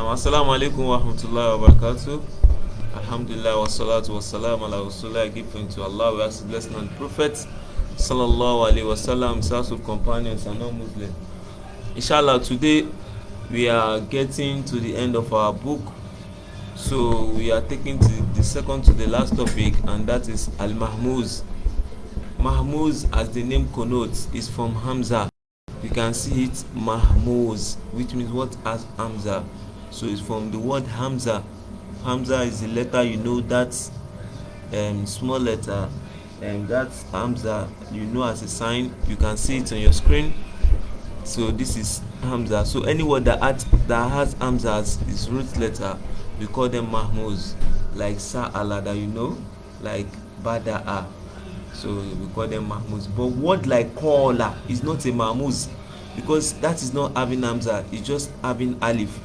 Assalamu alaikum wa rahmatullahi wa barakatuh. Alhamdulillah wa salatu wa salam ala rasulullah. I give thanks to Allah. We ask blessing on the Prophet sallallahu alaihi wasallam, his household companions and non-Muslims. Inshallah, today we are getting to the end of our book. So we are taking to the second to the last topic, and that is al-mahmuz. Mahmuz, as the name connotes, is from Hamzah. You can see it, mahmuz, which means what? As Hamzah. So it's from the word Hamzah. Hamzah is the letter, you know, that's small letter, and that's Hamzah, you know, as a sign. You can see it on your screen. So this is Hamzah. So any word that has Hamzah as its root letter, we call them mahmuz. Like Sa'ala, that you know, like Bada'a. So we call them mahmuz. But word like Qala is not a mahmuz, because that is not having Hamzah, it's just having alif.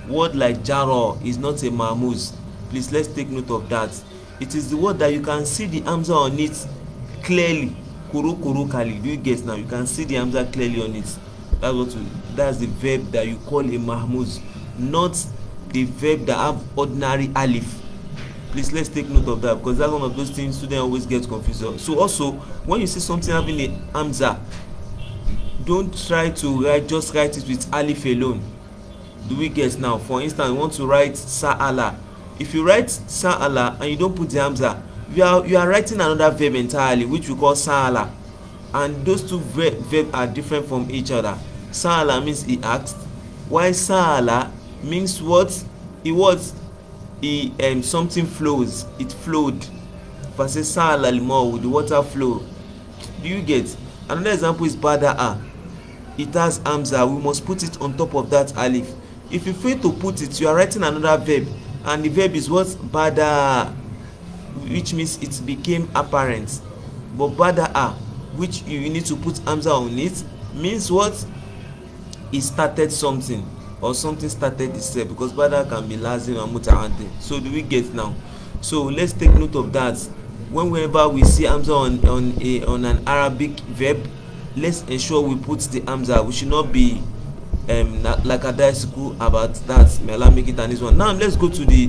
Word like Jaro is not a mahmuz. Please, let's take note of that. It is the word that you can see the Hamzah on it clearly. Kuru kali. Do you get now? You can see the Hamzah clearly on it. That's the verb that you call a mahmuz, not the verb that have ordinary alif. Please, let's take note of that, because that's one of those things students always get confused. So also, when you see something having a Hamzah, don't try to just write it with alif alone. Do we get now? For instance, you want to write Sa'ala. If you write Sa'ala and you don't put the Hamzah, you are writing another verb entirely, which we call Sa'ala. And those two verbs are different from each other. Sa'ala means he asked, while Sa'ala means what? Something flows. It flowed. If I say Sa'ala al-maw, the water flow. Do you get? Another example is Bada'a. It has Hamzah. We must put it on top of that alif. If you fail to put it, you are writing another verb, and the verb is what? Bada, which means it became apparent. But Bada'a, which you need to put Hamzah on it, means what? It started something, or something started itself, because Bada can be lazim and muta'addi. So do we get now? So let's take note of that. Whenever we see Hamzah on an Arabic verb, let's ensure we put the Hamzah. We should not be like a diaspora about that. May Allah make it an easy one. Now let's go to the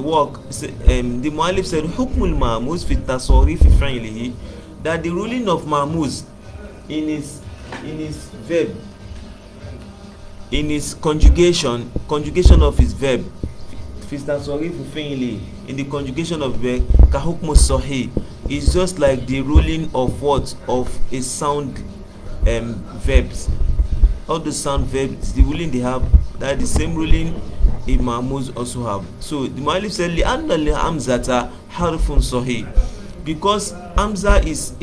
work. The Mu'allif said hukmul mahmuz fi tasarrif fi'lihi, that the ruling of mahmuz in his verb, in his conjugation of his verb, fi tasarrif fi'lihi, in the conjugation of verb, ka hukmu sahih, is just like the ruling of what? Of a sound verbs. All the sound verbs, the ruling they have, that the same ruling a mahmuz also have. So the Mu'allif said li'anna li-hamzata harfun sahih, because Hamzah is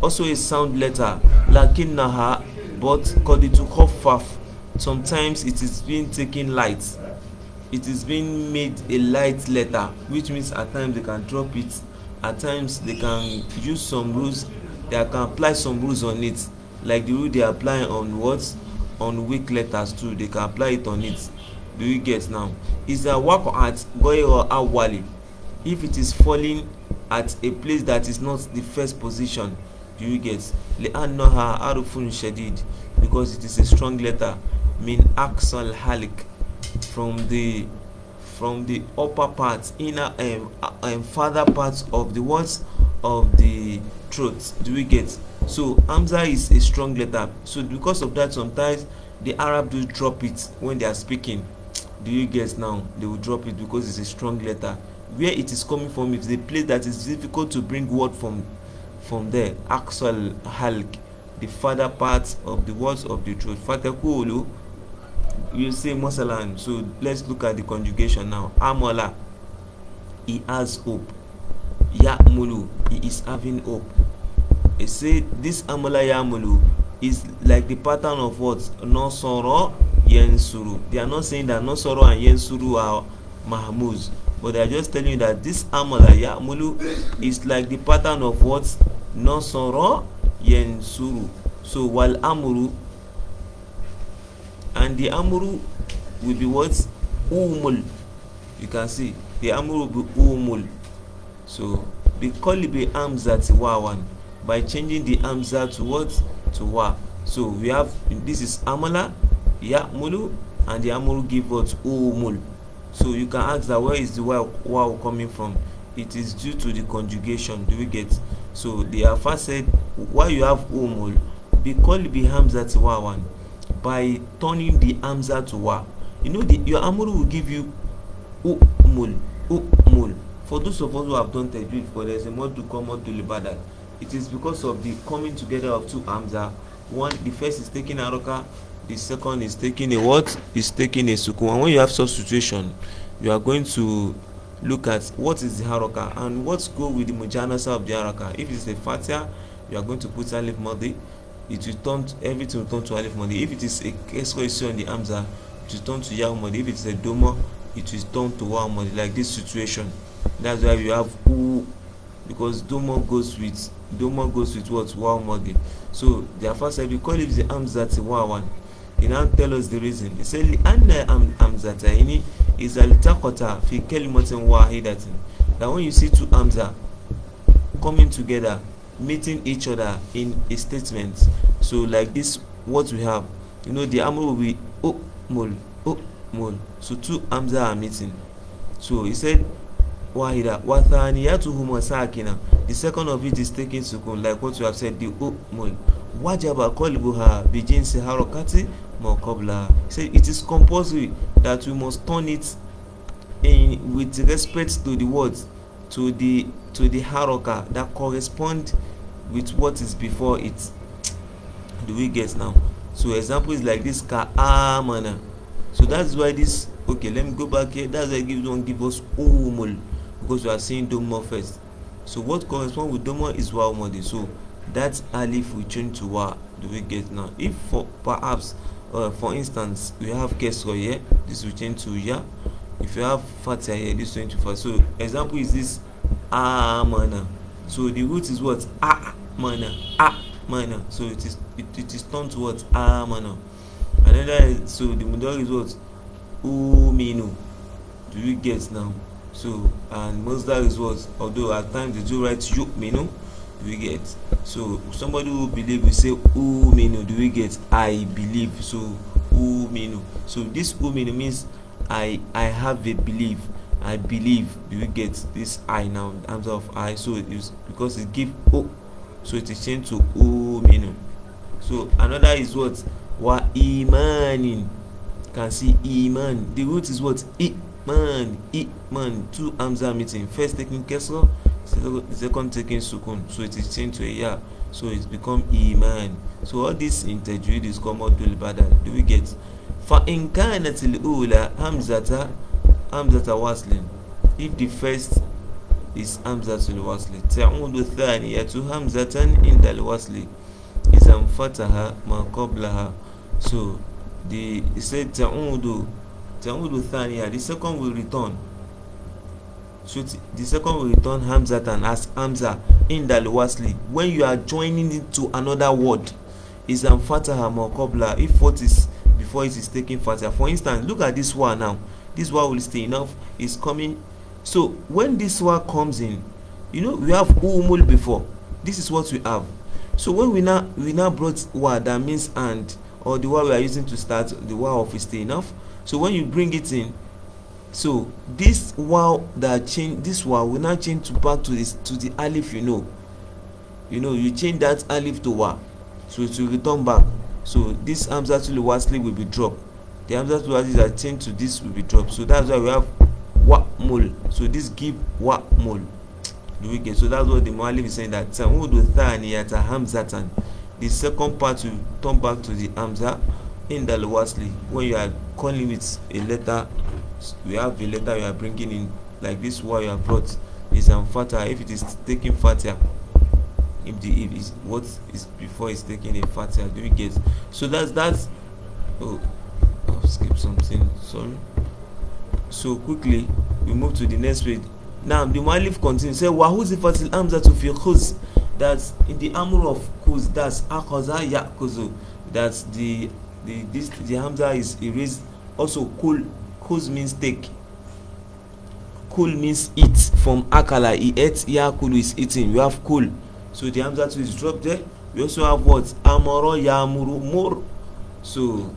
also a sound letter, lakinnaha, but qad tukhaffaf, sometimes it is being taken light. It is being made a light letter, which means at times they can drop it, at times they can use some rules, they can apply some rules on it, like the rule they apply on what? On weak letters too, they can apply it on it. Do you get now? Is a work at goyro awali, if it is falling at a place that is not the first position. Do you get? li'annaha harfun shadid, because it is a strong letter. Min aqsal halik, from the upper part, inner further parts of the words of the throat. Do we get? So Hamzah is a strong letter, so because of that, sometimes the Arab do drop it when they are speaking. Do you get now? They will drop it because it's a strong letter. Where it is coming from, it's a place that is difficult to bring word from there. Aqsal halq, the further parts of the words of the throat. Fatakulu, you say masalan. So let's look at the conjugation now. Amala, he has hope. Ya'mulu, he is having hope. He say this amala ya'mulu is like the pattern of what? Nasara yansuru. They are not saying that Nasara and yansuru are mahmuz, but they are just telling you that this amala ya'mulu is like the pattern of what? Nasara yansuru. So wal amru, and the amru will be what? Umul. You can see the amru will be umul. So the kolibi hamzati wawan, by changing the hamzah to what? To wa. So we have, this is amala, ya'mulu, and the amuru give what? Umul. So you can ask that where is the waw coming from? It is due to the conjugation. Do we get? So the Alpha said, why you have umul? Because be Hamzah to wawan, by turning the Hamzah to wa. You know, your amuru will give you umul. For those of us who have done tajweed, for there's a more to come out to libada. It is because of the coming together of two Hamzah. One, the first is taking a roka, the second is taking a what? Is taking a sukun. And when you have such situation, you are going to look at what is the haraka and what's go with the mujanasa of the haraka. If it's a fatia, you are going to put alif madi. It will turn to, everything will turn to alif madi. If it is a kesra issue on the Hamzah, it will turn to yaw madi. If it is a doma, it will turn to waw madi. Like this situation. That's why you have u, because doma goes with what? Waw madi. So the first said, because if the Hamzah to wawan, he now tell us the reason. He said anna Hamzataini is al-taqata fi kalimatin wahidatin. That when you see two Hamzah coming together, meeting each other in a statement, so like this, what we have, you know, the amr will be mul. So two Hamzah are meeting. So he said wahida wa thaniyatuhuma sakina. The second of it is taking sukun, like what you have said, the mul. Wajaba qalbuha bi jinsi harakati ma qabla. He said it is compulsory that we must turn it in with respect to the words, to the haraka that correspond with what is before it. Do we get now? So example is like this, ka amana. So that's why this, okay, let me go back here. That's why it give us umul, because we are saying doma first. So what corresponds with doma is waw madi. So that alif will change to wa. Do we get now? If perhaps for instance we have kesra here, this will change to ya. If you have fatha here, this will change to fa. So example is this amana. So the root is what? Amana. So it is turned to what? Amana. Another, so the mudar is what? Uminu. Do you get now? So and masdar is what? Although at times they do write yu'minu. Do we get? So somebody who believe will say uminu. Do we get? I believe. So uminu. So this uminu means I have a belief. I believe. Do we get this I now? Hamzah of I. So it is because it give o. So it is changed to uminu. So another is what? Wa imanin. Can see iman. The root is what? Iman. Two Hamzah meeting. First taking kesra, second taking sukun. So it is changed to a ya. So it's become iman. So all this in tajweed is called Matnul badal. Do we get? Fa in kanat al-ula hamzata waslin. If the first is hamzatul wasli, ta'udu thaniyatu hamzatan inda al-wasli izam fataha ma qablaha. So it said ta'udu thaniya, the second will return. So the second will return hamzatan as hamza inda al-wasli when you are joining it to another word. Izam fataha ma qabla, if what is before it is taking fatha. For instance, look at this one now. This one will stay enough is coming. So when this one comes in, you know, we have umul before. This is what we have. So when we now brought wa, that means and, or the wa we are using to start the wa of is stay enough. So when you bring it in, so this wa that change, this wa will now change back to the alif. You know, change that alif to wa, so it will return back. So this hamzatul wasli will be dropped. The hamzatul wasli that changed to this will be dropped. So that's why we have wa mul. So this give wa mul. Do we get? So that's what the muallif is saying, that ta'udu thaniyata hamzatan. The second part will turn back to the hamza in the wasli. When you are calling with a letter, we have a letter you are bringing in, like this wa you have brought is fatha. If it is taking fatha, if is what is before is taking a fatha. Do we get? So that's oh, I've skipped something, sorry. So quickly we move to the next page. Now the muallif continues, say wahuzifatil hamza to fi khuz, that's in the amr of khuz, that's akhaza yakuzu, that's the hamza is erased. Also khuz means take, kul means eat, from akala, he ate, yakulu is eating. We have kul, so the hamza is dropped there. We also have what? Amara yamuru mur. So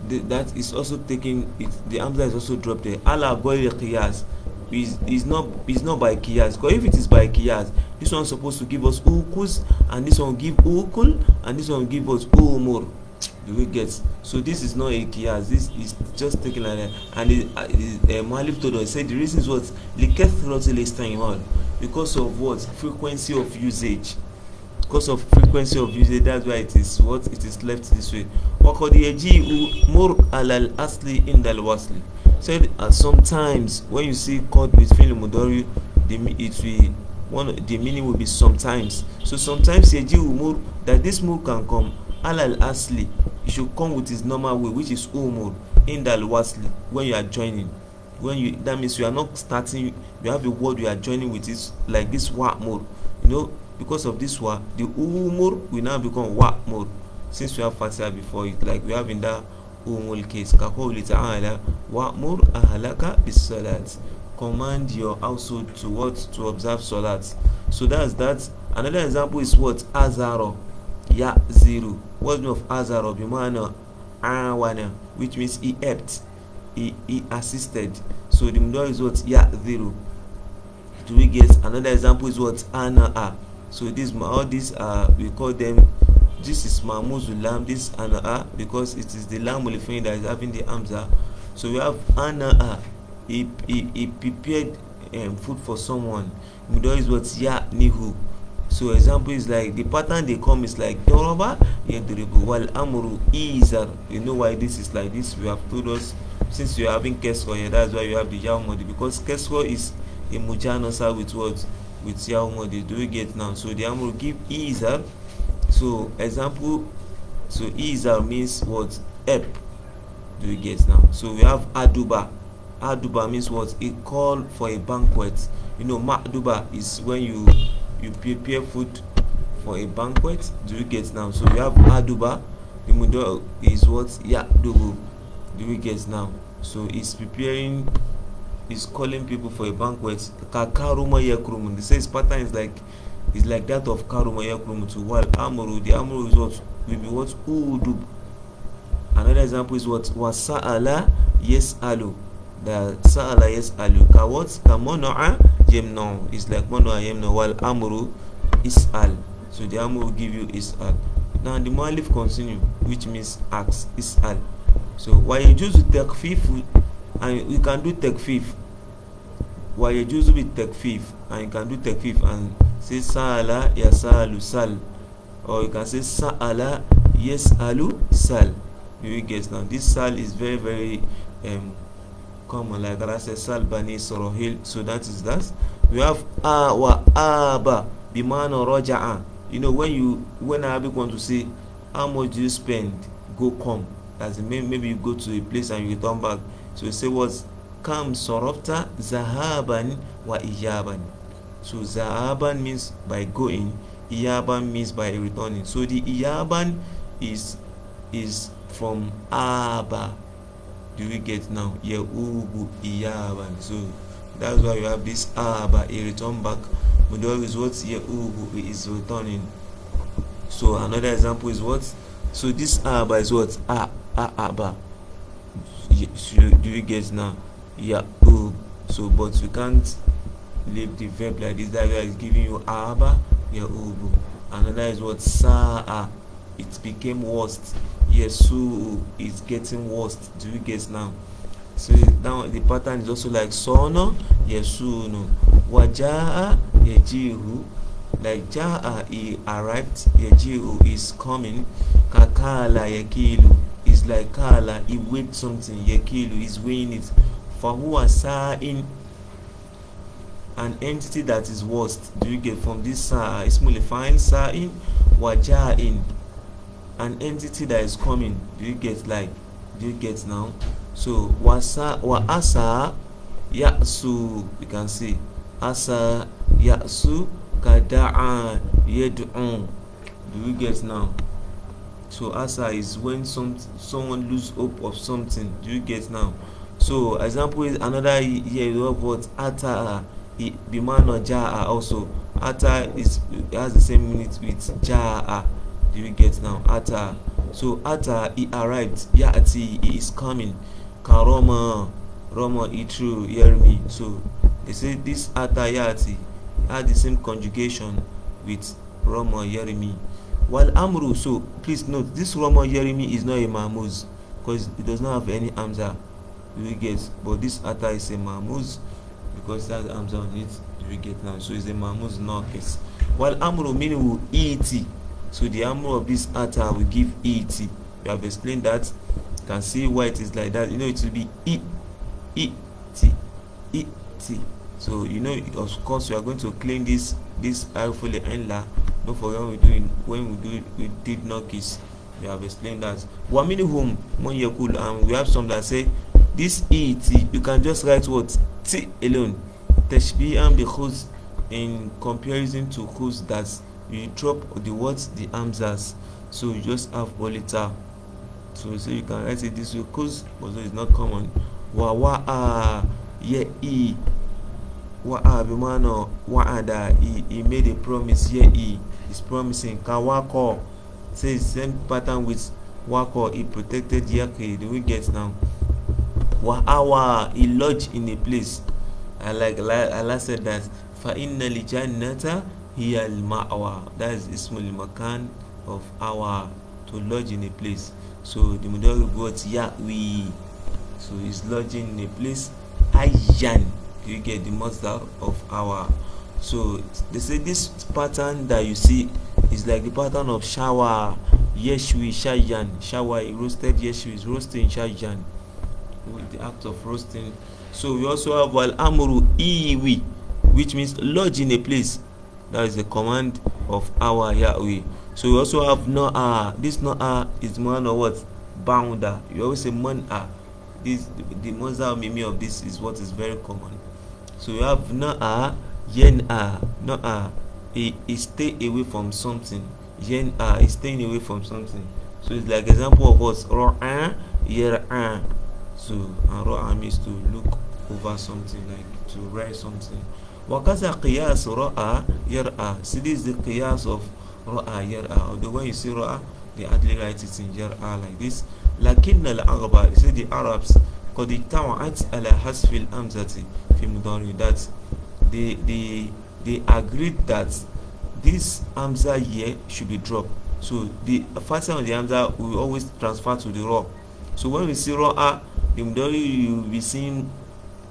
that is also taking it, the Hamzah is also dropped there. Ala goyri qiyas is not by qiyas, because if it is by qiyas, this one is supposed to give us ukus, and this one will give ukul, and this one will give us umur. Do we get? So this is not a qiyas, this is just taking like that. And Mu'allif told us, said the reason is what likethratil istimal, because of what frequency of usage. Because of frequency of usage, that's why it is what it is left this way. وَقَدْ يَجِيءُ مُرْ عَلَى الْأَصْلِ عِنْدَ الْوَصْلِ. Said sometimes when you see called with fi'l mudari, the meaning will be sometimes. So sometimes yaji'u mur, that this mur can come alal asli, it should come with its normal way, which is umur in dal wasli, when you are joining. That means you are not starting, you have a word you are joining with it, like this wa'mur, because of this wa, the umur will now become wa'mur, since we have fatiha before it, like we have in that umul case. Kaqawli ta'ala wa'mur ahlaka bis salat, command your household to observe salat. So that's that. Another example is what azaro ya zero. What's the meaning of azaro? Bimana awana, which means he helped, he assisted. So the mudar is what ya zero. Do we get? Another example is what ana. So all these we call them, this is mahmuzul lam, this ana, because it is the lam ulifin that is having the hamza. So we have ana, he prepared food for someone. Mudar is what ya nihu. So example is like the pattern they come is like doroba yadribu wal amru izar. You know why this is like this? We have told us, since you are having keswa here, that's why you have the yawmodi, because keswa is a mujanasa with what? With yawmodi. Do we get now? So the amru give izar. So example, so izar means what? Help. Do we get now? So we have aduba. Aduba means what? A call for a banquet. Ma'duba is when you prepare food for a banquet. Do we get now? So we have aduba. The mudar is what? Ya'dubu. Do we get now? So he's preparing, he's calling people for a banquet. Karuma yakrumun. They say his pattern is like that of karuma yakrumun to wal amru. The amru is what? Will be what? Udub. Another example is what? Wasa'ala yes'alu. The sa'ala yes'alu. Ka what? Kamona'a yemno. It's like mono'a yemno. Wal amru is'al. So the amru will give you is'al. Now the mu'allif continue, which means ask, is'al. So why you use takfif, and you can do takfif. Why you use with takfif, and you can do takfif and say sa'ala yasalu sal, or you can say sa'ala yasalu sal. You get now. This sal is very very common, like I said, sal bani sorohil. So that is that. We have wa aba bimano roja'a. When Arabic want to say how much do you spend, go come. As maybe you go to a place and you return back. So you say was kam sorofta zahaban wa iyaban. So zahaban means by going, iyaban means by returning. So the iyaban is from aba. Do we get now? Yaubu iyaban. So that's why you have this aba, a return back. Mudar is what? Yaubu is returning. So another example is what? So this aba is what? Aba. Do you get now? So but you can't leave the verb like this. That is giving you aba, yaubu. Another is what? Sa'a. It became worst. Yesu is getting worst. Do you get now? So now the pattern is also like sono, yesu no. Waja'a yejihu. Like ja'a, he arrived. Yejihu is coming. Kakala yakilu is like kala, he weighed something. Yakilu is weighing it. Fahuwa sa'in, an entity that is worst. Do you get from this sa'a? It's fine. Sa'in waja'in, an entity that is coming. Do you get now? So wa asa ya'su, you can see asa ya'su kada'a yad'un. Do you get now? So asa is when someone lose hope of something. Do you get now? So example is another here you have what? Ata bimano ja'a also. Ata has the same meaning with ja'a. Do you get now? Ata. So ata, he arrived. Ya'ati, he is coming. Karoma, Roma, he threw, hear me. So they say this ata ya'ati had the same conjugation with Roma, hear me. While amru, so please note this Roma, hear me is not a mahmuz because it does not have any Hamzah. You get, but this ata is a mahmuz because that Hamzah on it. You get now, so it's a mahmuz naqis. While amru meaning et, so the amru of this ata will give et. We have explained that. You can see why it is like that. You know it will be et. So you know, of course, we are going to claim this alful enla. Don't forget when we did naqis. We have explained that. Wa minhum man yakul, and we have some that say this et, you can just write what t alone. Tashbihan bi khuz, in comparison to khuz, that you drop the words, the hamzas, so you just have bolita. So you can write it this way, khuz, although it's not common. Wa'a ye e wa'a bimano wa'ada, he made a promise. Ye e is promising. Kawako says same pattern with wako, he protected yaki. Do we get now? Wa'awa, he lodged in a place. I like Allah said that fa inna li jannata hiya al ma'wa, that is ismul makan of our, to lodge in a place. So the mudari got ya'wi, so he's lodging in a place. Ayyan, you get the masdar of our. So they say this pattern that you see is like the pattern of shower. Yeshwi shayan, shower, roasted yeshwi is roasting shayan, with the act of roasting. So we also have wal amru iwi, which means lodge in a place. That is the command of our Yahweh. So we also have no'a. This no'a is man or what? Bounder. You always say man'a. This the mazhar mimi of this is what is very common. So we have no'a, yen'a. No'a, he stay away from something. Yen'a is staying away from something. So it's like example of what? Ro'a, yer'a. So and ro'a means to look over something, like to write something. Wakaza qiyas ra'a yar'a. See, this is the qiyas of ra'a yar'a. Although when you see ra'a, they actually write it in yar'a like this. Lakinna al-Araba, you see the Arabs, qad ittawa'at ala hasfi al-hamzati fi mudari, that they agreed that this hamza here should be dropped. So the first time of the hamza will always transfer to the ra. So when we see ra'a, the mudari you will be seeing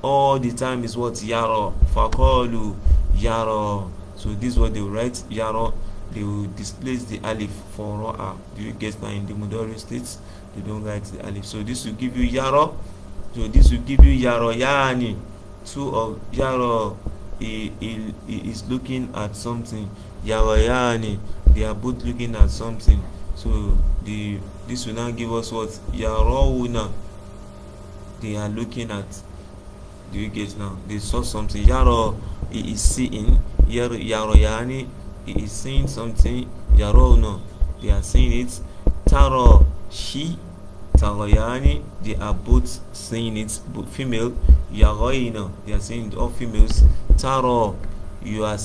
all the time is what? Yaro. Faqalu yaro. So this is what they will write, yaro. They will displace the alif for ra'a. Do you get that? In the mudari states they don't write the alif. So this will give you yaro. So this will give you yaro yani. Two of yaro, he is looking at something. Yaro yani, they are both looking at something. So this will now give us what? Yarawuna, they are looking at. Do you get now? They saw something. Yaro, he is seeing. Yaro yani, he is seeing something. Yaro no, they are seeing it. Taro, she, Taro yani, they are both seeing it. But female. Yaroina, they are seeing it. All females. Taro, you are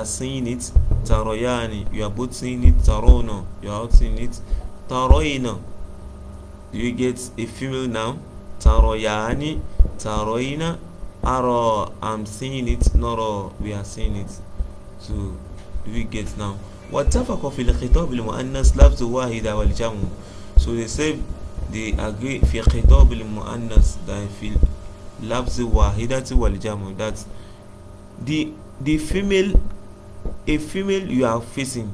seeing it. Taro yani, you are both seeing it. Taro no, you are out seeing it. Taroina, do you get a female now? Taro yani, Taroina. Aro, I'm seeing it. Noro, we are seeing it. So do we get now? واتفقوا في الخطاب المؤنث لفظ واحد والجمع. So they say they agree في خطاب المؤنث that في لفظ واحدة والجمع, that the female, a female you are facing,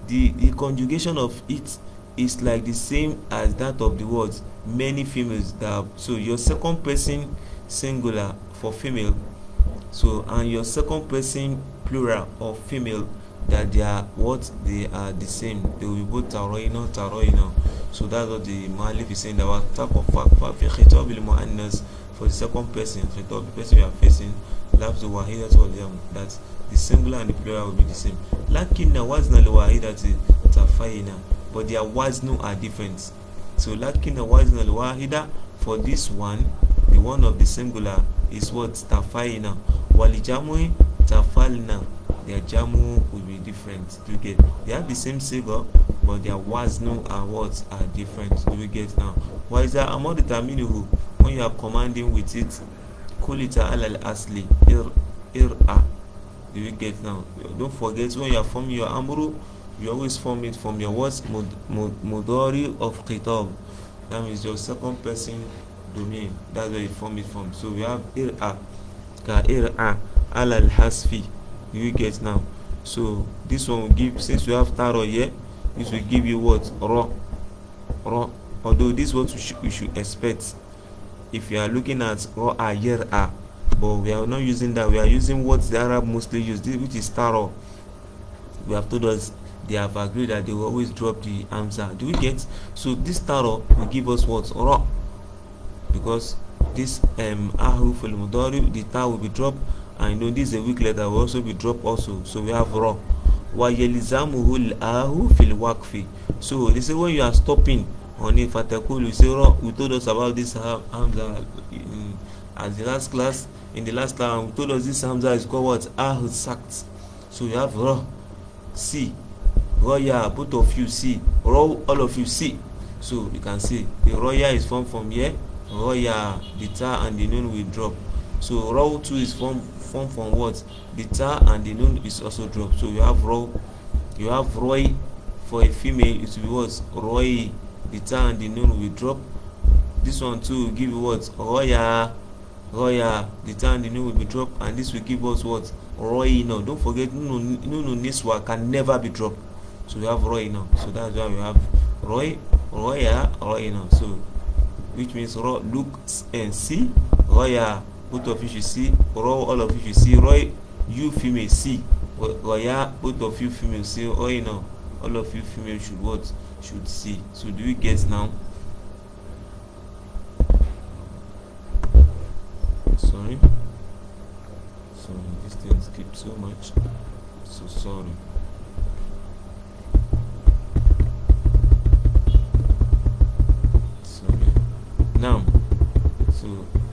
the conjugation of it is like the same as that of the words many females that have. So your second person singular for female, so and your second person plural of female, that they are what? They are the same. They will be both taroina. So that's what the Ma'alif is saying, about type of khitab al-mu'annas, for the second person, khitab, the person you are facing, lafz wahidatu wal-jam', that the singular and the plural will be the same. Lakinna wazna al-wahidati tafayna, but their waznu are different. So lakinna wazna al-wahida, for this one, the one of the singular is what? Tafayna. Walijamui tafalna. their jamu will be different. Do you get? They have the same siga, but their waznu and words are different. Do you get now? Why is that? Among the terminuhu, when you are commanding with it, kulita al asli ir'a. Do you get now? Don't forget, when you are forming your amru, you always form it from your words mudari of khitab. That means your second person domain. That's where you form it from. So we have ir'a ka ir'a al hasfi. Do you get now? So this one will give, since we have taro here, this will give you what? Ra. Although this is what you should expect if you are looking at ra yer'a, but we are not using that. We are using what the Arab mostly use, which is taro. We have told us they have agreed that they will always drop the Hamzah. Do we get? So this taro will give us what? Ra. Because this ahu fil mudari, the ta will be dropped, and you know this is a weak letter, will also be dropped also. So we have ra. Wa yelizamuhu al-ahu fil waqfi. So they say when you are stopping on it, fatakul, you say ra. We told us about this Hamzah as the last class. In the last class, we told us this Hamzah is called what? Ahu sakt. So you have ra, see, roya, both of you see, all of you see. So you can see the roya is formed from here. Roya, the ta and the nun will drop. So raw too is formed from what? The ta and the nun is also dropped. So you have raw, you have roy. For a female, it will be what? Roy. The ta and the nun will drop. This one too will give you what? Roya. The ta and the nun will be dropped, and this will give us what? Roy. No, don't forget, no niswa can never be dropped. So we have roy now. So that's why we have roy now. So which means raw, look and see. Roya, both of you should see. Raw, all of you should see. Roy, you female see. Roya, both of you female see. Roy now, all of you female should what? Should see. So do we get now? Sorry, this thing skipped so much. So sorry.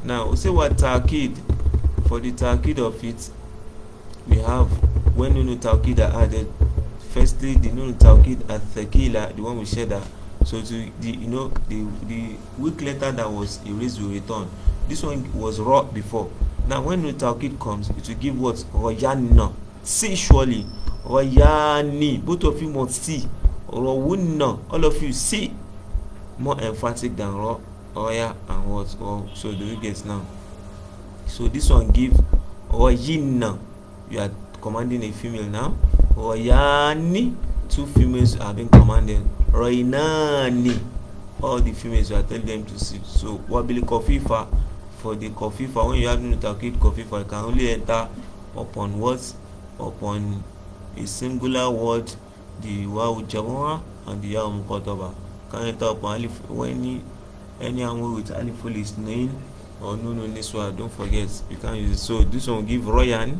Now we say what ta'kid. For the ta'kid of it, we have when nun ta'kid are added. Firstly, the nun ta'kid al-thaqila, the one we said that. So to the weak letter that was erased will return. This one was raw before. Now when nun ta'kid comes, it will give what? Royanna. See surely. Royani. Both of you must see. Rawunna. All of you see. More emphatic than raw. Oya and what? Oh, so do you get now? So this one give Oyinna. You are commanding a female now. Oyani. Two females are being commanded. Roinani. All the females you are telling them to see. So wabili kofifa. For the kofifa, when you have no ta'kid kofifa, you can only enter upon what? Upon a singular word, the waw jamua and the yaw muqaddaba. Can enter upon alif when any amru with aliful is named or nun niswa. Don't forget, you can use it. So this one will give royan,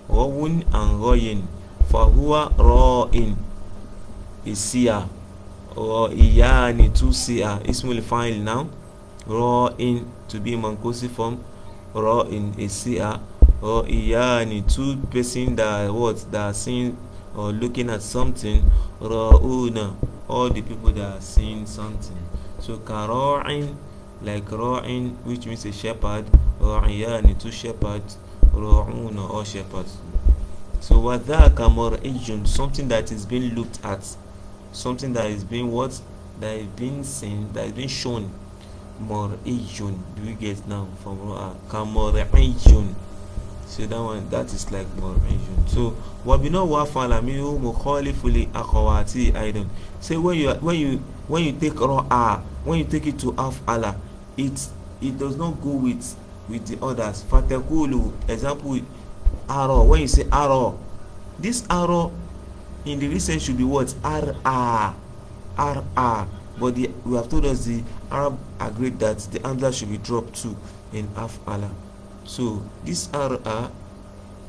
rawun and royin. Fahuwa ra'in is siya, or iyani to siya. Ismul fa'il now. Ra'in to be manqusive form. Ra'in is siya, or iyani two person that are seeing or looking at something. Ra'una, all the people that are seeing something. So kara'in, like ra'in, which means a shepherd. Ra'iyani, two shepherds. Ra'una, all shepherds. So wadhaka mar'ijun, something that is being looked at, something that is being what? That is being seen, that is being shown. Mar'ijun, do we get now from ra'a? Kamar'ijun. So that one, that is like mar'ijun. So wabina wa falamihu mukhalifuli akhawati aidan. So when you take ra'a, when you take it to af'ala, it does not go with the others. Fatakulu, example, arrow. When you say arrow, this arrow in the recent should be what? R-A. But we have told us the Arab agreed that the Hamzah should be dropped too in af'ala. So this R-A,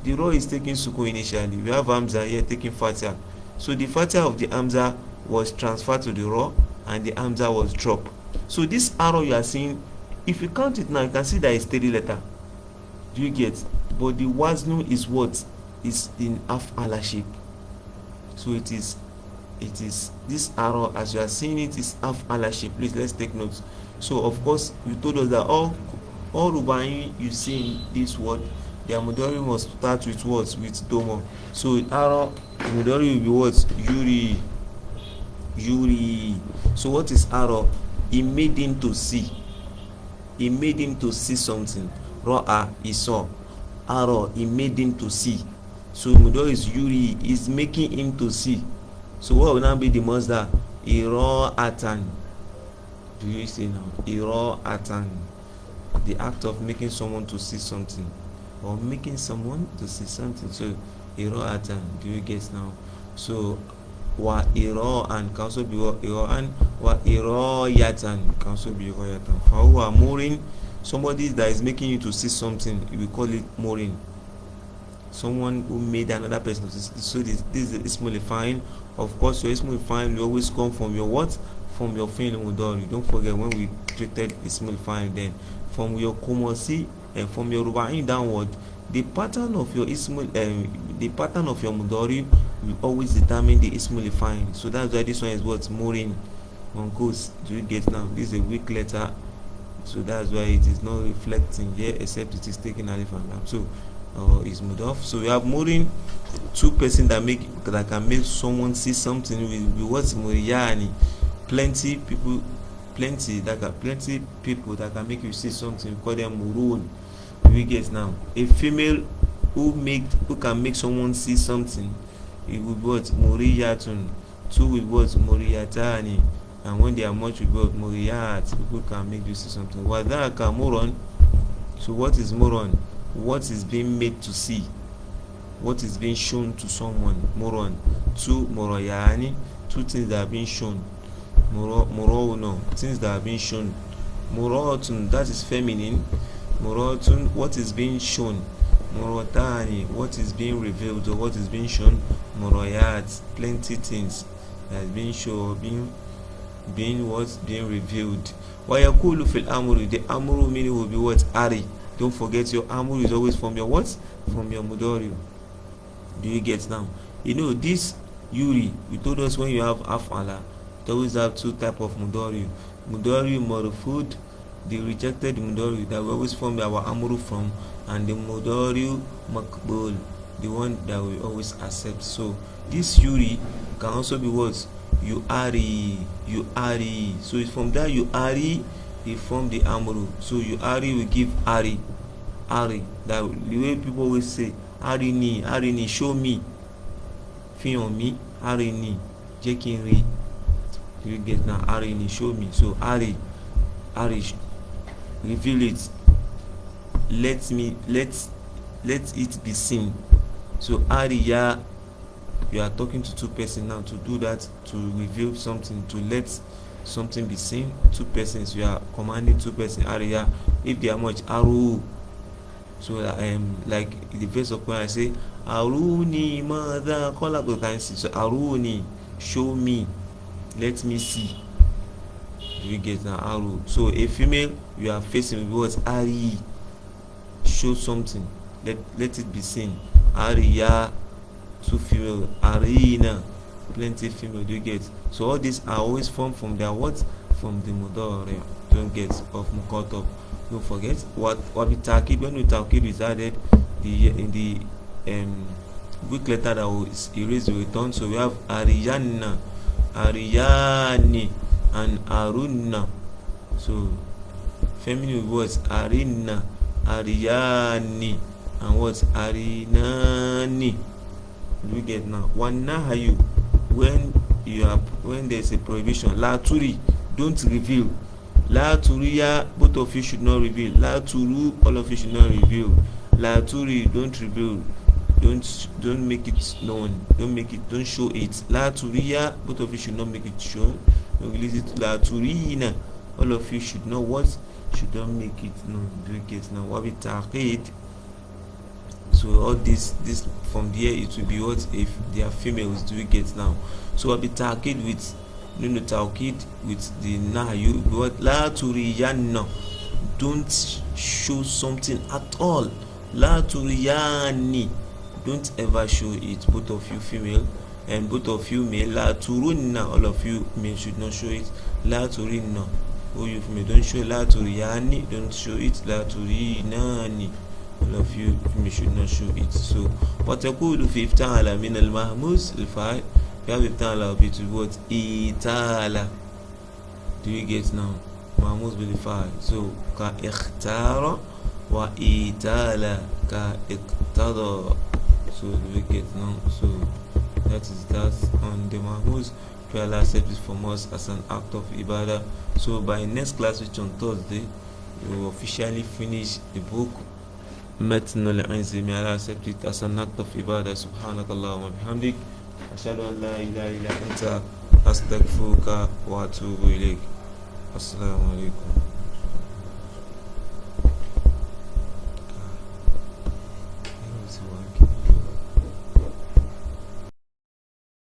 the raw is taking sukun initially. We have Hamzah here taking fatha. So the fatha of the Hamzah was transferred to the raw, and the Hamzah was dropped. So this arrow you are seeing, if you count it now, you can see that it's steady letter. Do you get? But the waznu is what? is in af'ala shape. So it is this arrow, as you are seeing it, is af'ala shape. Please, let's take notes. So of course you told us that all rubai you see in this word, their mudari must start with what? With domo. So arrow mudari will be what? Yuri. So what is arrow? He made him to see. He made him to see something. Ra'a, he saw. Arrow, he made him to see. So mudari is yuri, is making him to see. So what will now be the masdar? Ira'atan. Do you see now? Ira'atan. The act of making someone to see something, or making someone to see something. So ira'atan. Do you get now? So wa ira'an can also be ira'an. Wa ira'yatan can also be ira'yatan. Fahuwa murin. Somebody that is making you to see something, we call it murin. Someone who made another person to see. So this is ismul fa'il. Of course, your ismul fa'il will always come from your what? From your fi'l mudari. Don't forget when we treated ismul fa'il, then from your komosi and from your ruba'i downward, the pattern of your ismul the pattern of your mudari will always determine the ismul fa'il. So that's why this one is what? Murin. Mongoose. Do you get now? This is a weak letter, so that's why it is not reflecting here, except it is taking alif and lam. So is mudaf. So we have murin, two person that can make someone see something. We what's muriyani, plenty people that can make you see something. We call them murun. We get now a female who can make someone see something. It will be what? Muriyatun. Two will be what? Muriyatani. And when they are much, we go muriyat. People can make you see something. Wadhaka muron. So what is muron? What is being made to see? What is being shown to someone? Muron. Two murayani. Two things that are being shown. Murawno. Things that are being shown. Muratun. That is feminine. Muratun. What is being shown? Muratani. What is being revealed or what is being shown? Murayat. Plenty things that is being shown, being what? Being revealed. Wayakulu fil amru. The amru meaning will be what? Ari. Don't forget your amru is always from your what? From your mudari. Do you get now? You know this yuri, you told us when you have af'ala, you always have two type of mudari. Mudari marfud, the rejected mudari that we always form our amru from, and the mudari makbul, the one that we always accept. So this yuri can also be what? You ari. So it's from that you ari, he form the amru. So you ari will give ari. That the way people always say arini, show me, feel on me, arini, jekinri. You get now? Arini, show me. So ari, reveal it. Let it be seen. So ariya, you are talking to two persons now to do that, to reveal something, to let something be seen. Two persons, you are commanding two persons. Ariya, if they are much aru. So like the verse of when I say aruni mother call up, you can see. So aruni, show me, let me see. You get now? Aru. So a female, you are facing with what? Ari, show something, let it be seen. Ariya, two female. Arina, plenty female. Do you get? So all these are always formed from their what? From the mudari. Don't get of mukotab. Don't forget what we takid. When we takid is added in the weak letter that will erase the return. So we have ariyanna, ariyani, and arunna. So feminine words arinna, ariyani, and what? Arinani. Do we get now? One nahayu, when there is a prohibition. La turi, don't reveal. La turiya, both of you should not reveal. La turu, all of you should not reveal. La turi, don't reveal. Don't make it known. Don't show it. La turiya, both of you should not make it shown. Don't release it. La turina, all of you should know what? Should not make it known. Do you get now? What we taqid. So all this from there it will be what? If they are females. Do you get now? So what we taqid with tawkid with the nahyu, what? La turiyanna, don't show something at all. La turiyani, don't ever show it, both of you female and both of you male. La turunna, all of you male should not show it. La turinna, all you female, don't show. La turiyani, don't show it. La turinani, all of you female should not show it. So وتقول في افتعل من المهموز الفاعل. You have افتعل of it to what? إتالة. Do you get now? Mahmuz will be fine. So ka ikhtara wa itala ka iqtada. So do we get now? So that is that on the Mahmuz. Pray Allah accept it from us as an act of ibadah. So by next class, which on Thursday, we will officially finish the book Matnul Izzi. May Allah accept it as an act of ibadah. Subhanakallahumma bihamdik. Ashhadu an la ilaha illa anta astaghfiruka wa atubu ilayk. Assalamu alaikum.